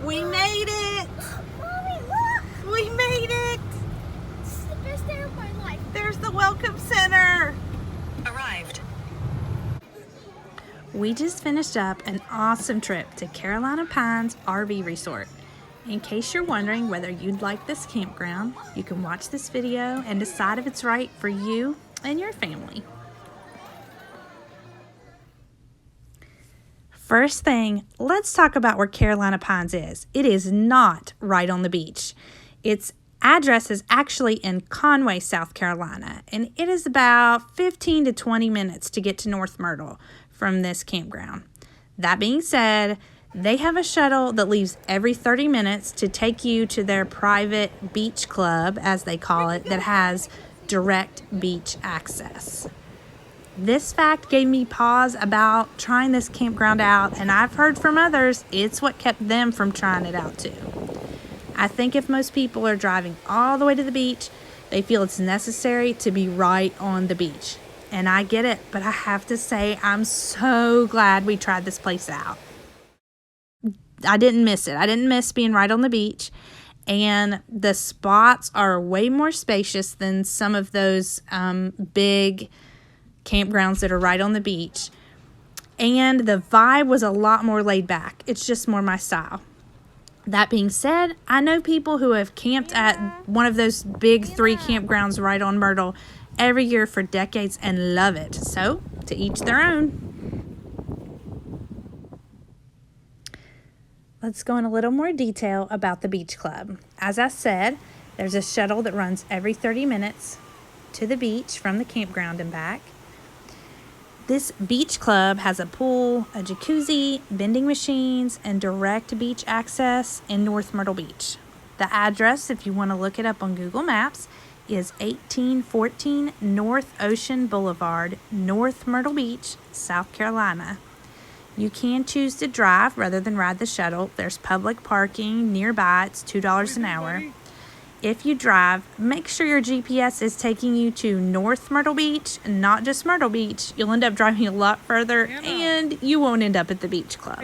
We made it! Mommy, look! We made it! This is the best day of my life. There's the Welcome Center! Arrived. We just finished up an awesome trip to Carolina Pines RV Resort. In case you're wondering whether you'd like this campground, you can watch this video and decide if it's right for you and your family. First thing, let's talk about where Carolina Pines is. It is not right on the beach. Its address is actually in Conway, South Carolina, and it is about 15 to 20 minutes to get to North Myrtle from this campground. That being said, they have a shuttle that leaves every 30 minutes to take you to their private beach club, as they call it, that has direct beach access. This fact gave me pause about trying this campground out, and I've heard from others it's what kept them from trying it out too. I think if most people are driving all the way to the beach, they feel it's necessary to be right on the beach. And I get it, but I have to say I'm so glad we tried this place out. I didn't miss it. I didn't miss being right on the beach. And the spots are way more spacious than some of those big campgrounds that are right on the beach. And the vibe was a lot more laid back. It's just more my style. That being said, I know people who have camped at one of those big 3 campgrounds right on Myrtle every year for decades and love it. So, to each their own. Let's go in a little more detail about the beach club. As I said, there's a shuttle that runs every 30 minutes to the beach from the campground and back. This beach club has a pool, a jacuzzi, vending machines, and direct beach access in North Myrtle Beach. The address, if you want to look it up on Google Maps, is 1814 North Ocean Boulevard, North Myrtle Beach, South Carolina. You can choose to drive rather than ride the shuttle. There's public parking nearby. It's $2 an hour. If you drive, make sure your GPS is taking you to North Myrtle Beach, not just Myrtle Beach. You'll end up driving a lot further, and you won't end up at the beach club.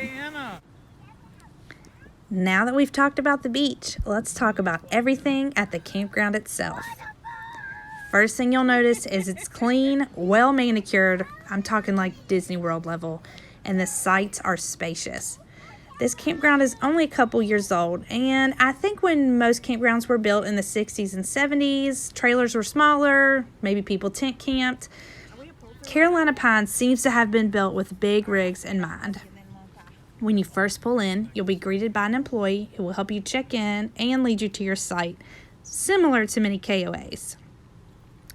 Now that we've talked about the beach, let's talk about everything at the campground itself. First thing you'll notice is it's clean, well manicured. I'm talking like Disney World level, and the sites are spacious. This campground is only a couple years old, and I think when most campgrounds were built in the 60s and 70s, trailers were smaller, maybe people tent camped. Carolina Pines seems to have been built with big rigs in mind. When you first pull in, you'll be greeted by an employee who will help you check in and lead you to your site, similar to many KOAs.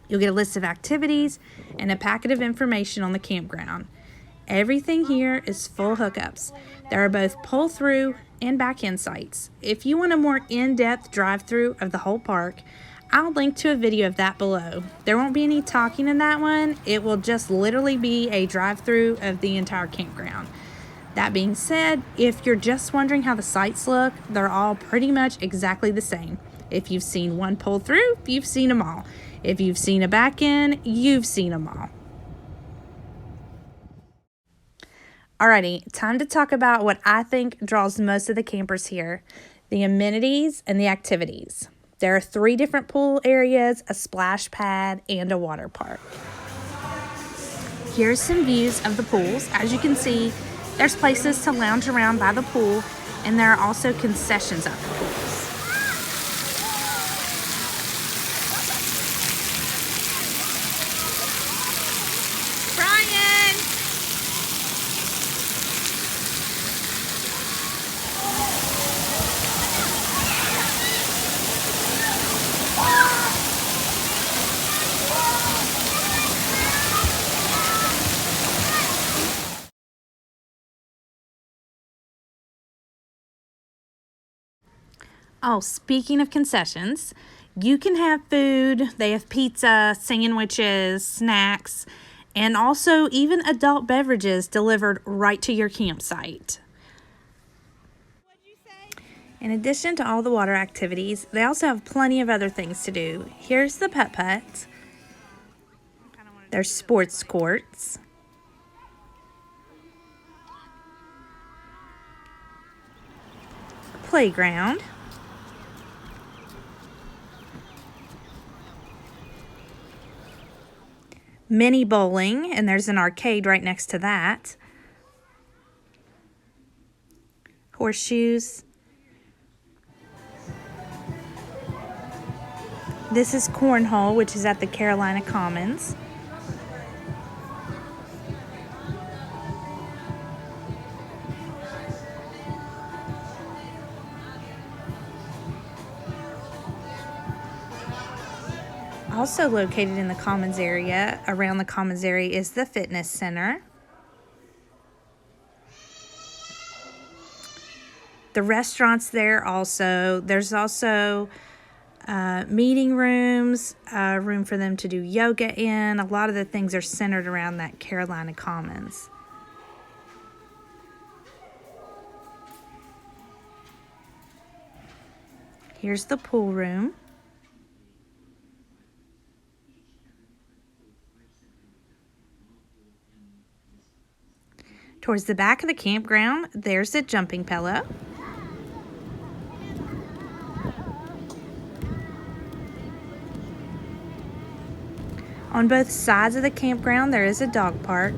You'll get a list of activities and a packet of information on the campground. Everything here is full hookups. There are both pull-through and back-end sites. If you want a more in-depth drive-through of the whole park, I'll link to a video of that below. There won't be any talking in that one. It will just literally be a drive-through of the entire campground. That being said, if you're just wondering how the sites look, they're all pretty much exactly the same. If you've seen one pull-through, you've seen them all. If you've seen a back-end, you've seen them all. Alrighty, time to talk about what I think draws most of the campers here, the amenities and the activities. There are 3 different pool areas, a splash pad, and a water park. Here's some views of the pools. As you can see, there's places to lounge around by the pool, and there are also concessions at the pools. Oh, speaking of concessions, you can have food. They have pizza, sandwiches, snacks, and also even adult beverages delivered right to your campsite. In addition to all the water activities, they also have plenty of other things to do. Here's the putt-putt. There's sports courts. playground. Mini bowling, and there's an arcade right next to that. Horseshoes. This is cornhole, which is at the Carolina Commons. Also located in the Commons area, around the Commons area, is the fitness center. The restaurants there also. There's also meeting rooms, room for them to do yoga in. A lot of the things are centered around that Carolina Commons. Here's the pool room. Towards the back of the campground, there's a jumping pillow. On both sides of the campground, there is a dog park,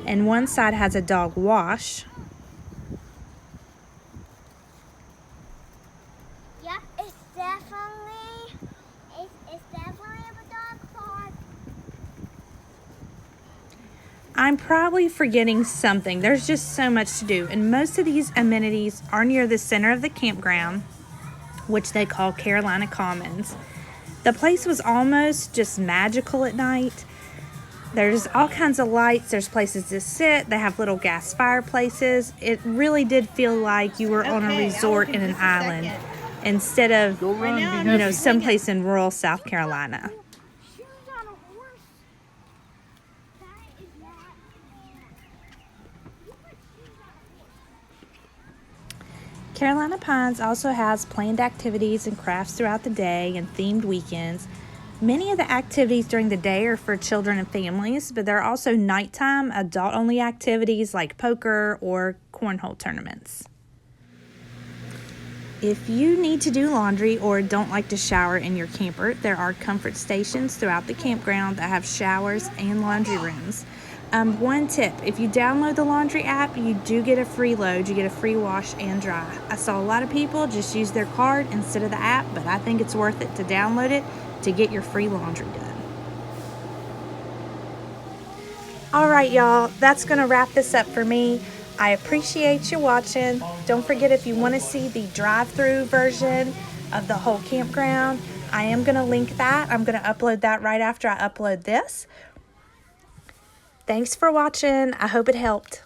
and one side has a dog wash. Yep, it's definitely a dog park. I'm probably forgetting something. There's just so much to do, and most of these amenities are near the center of the campground, which they call Carolina Commons. The place was almost just magical at night. There's all kinds of lights. There's places to sit. They have little gas fireplaces. It really did feel like you were on a resort in an island instead of, someplace in rural South Carolina. Shoes on a horse. That is not. You put shoes on a horse. Carolina Pines also has planned activities and crafts throughout the day and themed weekends. Many of the activities during the day are for children and families, but there are also nighttime adult-only activities like poker or cornhole tournaments. If you need to do laundry or don't like to shower in your camper, there are comfort stations throughout the campground that have showers and laundry rooms. One tip, if you download the laundry app, you do get a free load. You get a free wash and dry. I saw a lot of people just use their card instead of the app, but I think it's worth it to download it to get your free laundry done. All right, y'all, that's going to wrap this up for me. I appreciate you watching. Don't forget, if you want to see the drive-through version of the whole campground, I am going to link that. I'm going to upload that right after I upload this. Thanks for watching. I hope it helped.